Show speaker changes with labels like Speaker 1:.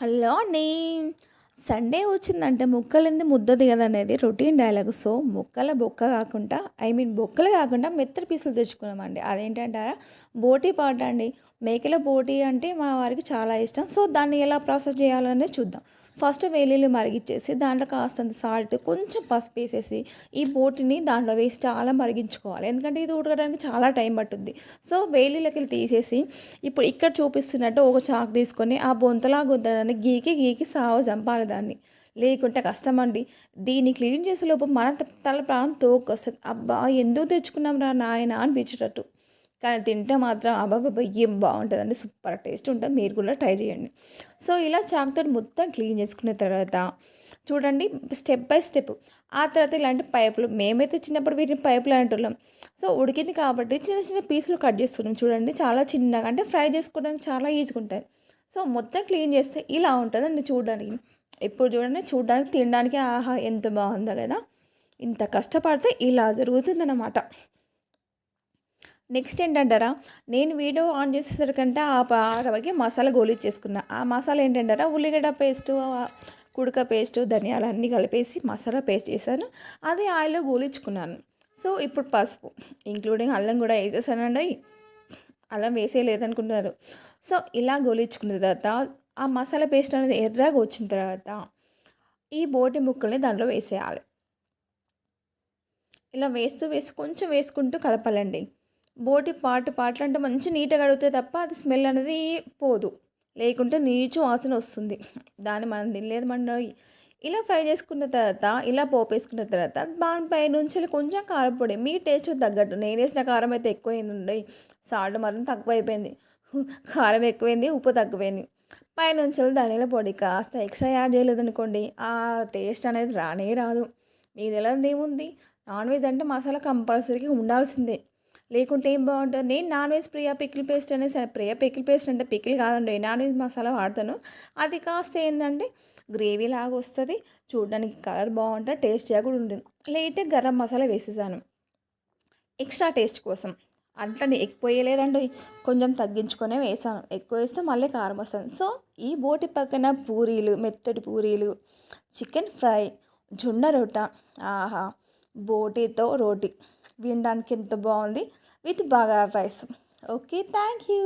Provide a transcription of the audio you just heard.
Speaker 1: Hello అండి. Sunday వచ్చిందంటే ముక్కలేనిదే ముద్ద దిగదనేది రొటీన్ డైలాగ్. సో, ముక్కల బొక్క కాకుండా బొక్కలు కాకుండా మెత్తటి పీసులు తెచ్చుకున్నామండి. అదేంటంటారా? బోటీ పాట అండి. మేకల బోటీ అంటే మా వారికి చాలా ఇష్టం. సో, దాన్ని ఎలా ప్రాసెస్ చేయాలనేది చూద్దాం. ఫస్ట్ వెల్లుల్లి మరిగిచ్చేసి దాంట్లో కాస్తంత సాల్ట్, కొంచెం పసుపేసేసి ఈ బోటీని దాంట్లో వేసి చాలా మరిగించుకోవాలి. ఎందుకంటే ఇది ఉడకడానికి చాలా టైం పట్టుద్ది. సో, వేలిలోకెళ్ళి తీసేసి ఇప్పుడు ఇక్కడ చూపిస్తున్నట్టు ఒక చాకు తీసుకొని ఆ బొంతలాగా ఉందని గీకి గీకి సావ చంపాలి దాన్ని. లేకుంటే కష్టమండి. దీన్ని క్లీన్ చేసేలోపు మన తల ప్రాణం తోక్కొస్తది. అబ్బా! ఎందుకు తెచ్చుకున్నాంరా నాయనా అనిపించేటట్టు. కానీ తింటే మాత్రం అబ్బబ్బబ్బా! ఏం బావుంటదండి. సూపర్ టేస్ట్ ఉంటది. మీరు కూడా ట్రై చేయండి. సో, ఇలా చాకుతోటి మొత్తం క్లీన్ చేసుకున్న తర్వాత చూడండి స్టెప్ బై స్టెప్. ఆ తర్వాత ఇలాంటి పైపులు మేమైతే చిన్నప్పుడు వీటిని పైపులు అనేటోళ్ళం. సో, ఉడికింది కాబట్టి చిన్న చిన్న పీసులు కట్ చేస్తున్నాం చూడండి. చాలా చిన్నగా అంటే ఫ్రై చేసుకోవడానికి చాలా ఈజీగా ఉంటాయి. సో, మొత్తం క్లీన్ చేస్తే ఇలా ఉంటదండి చూడడానికి. ఇప్పుడు చూడండి చూడడానికి, తినడానికి ఆహా! ఎంత బావుందో కదా! ఇంత కష్టపడితే ఇలా జరుగుతుందన్నమాట. నెక్స్ట్ ఏంటంటారా, నేను వీడియో ఆన్ చేసేసరికంటే వరకి మసాలా గోలిచ్చేసుకున్నా. ఆ మసాలా ఏంటంటారా, ఉల్లిగడ్డ పేస్టు, కుడక పేస్టు, ధనియాలు అన్నీ కలిపేసి మసాలా పేస్ట్ చేశాను. అది ఆయిల్‌లో గోలించుకున్నాను. సో, ఇప్పుడు పసుపు ఇంక్లూడింగ్ అల్లం కూడా ఏసేసానండోయ్. అల్లం వేసేయలేదనుకుంటున్నారు. సో, ఇలా గోలించుకున్న తర్వాత ఆ మసాలా పేస్ట్ అనేది ఎర్రగా వచ్చిన తర్వాత ఈ బోటి ముక్కల్ని దాంట్లో వేసేయాలి. ఇలా వేస్తూ కొంచెం వేసుకుంటూ కలపాలండి. బోటి పార్ట్‌లంటే మంచి నీట్‌గా కడిగితే తప్ప అది స్మెల్ అనేది పోదు. లేకుంటే నీచు వాసన వస్తుంది. దాన్ని మనం తినలేదు మండోయ్. ఇలా ఫ్రై చేసుకున్న తర్వాత, ఇలా పోపేసుకున్న తర్వాత దాని పైనుంచెల్లి కొంచెం కారప్పొడి మీ టేస్ట్‌కి తగ్గట్టు. నేనేసిన కారం అయితే ఎక్కువయిందండోయ్. సాల్ట్ మాత్రం తక్కువైపోయింది. కారం ఎక్కువైంది, ఉప్పు తక్కువైంది. పైనుంచెల్లి ధనియాల పొడి కాస్త ఎక్స్‌ట్రా యాడ్ చేయలేదనుకోండి, ఆ టేస్ట్ అనేది రానే రాదు. మీకు తెలవనిదేముంది. నాన్ వెజ్ అంటే మసాలా కంపల్సరీగా ఉండాల్సిందే. లేకుంటే ఏం బావుంటది. నేను non veg Priya pickle paste అనేసి ప్రియా పికిల్ పేస్ట్ అంటే పికిల్ కాదండి. నాన్ వెజ్ మసాలా వాడతాను. అది కాస్త ఏందంటే గ్రేవీ లాగా వస్తది. చూడడానికి కలర్ బావుంటది. టేస్టీగా కూడా ఉంటుంది. లైట్‌గా గరం మసాలా వేసేసాను. ఎక్స్ట్రా టేస్ట్ కోసం. అట్లని ఎక్కువ వేయలేదండోయ్. కొంచెం తగ్గించుకొనే వేసాను. ఎక్కువ వేస్తే మళ్ళీ కారం వస్తది. సో, ఈ బోటి పక్కన పూరీలు, మెత్తటి పూరీలు, చికెన్ ఫ్రై, జొన్న రొట్ట, ఆహా! బోటీతో రోటి. వినడానికి ఎంత బావుంది. With bagara rice. Okay. Thank you.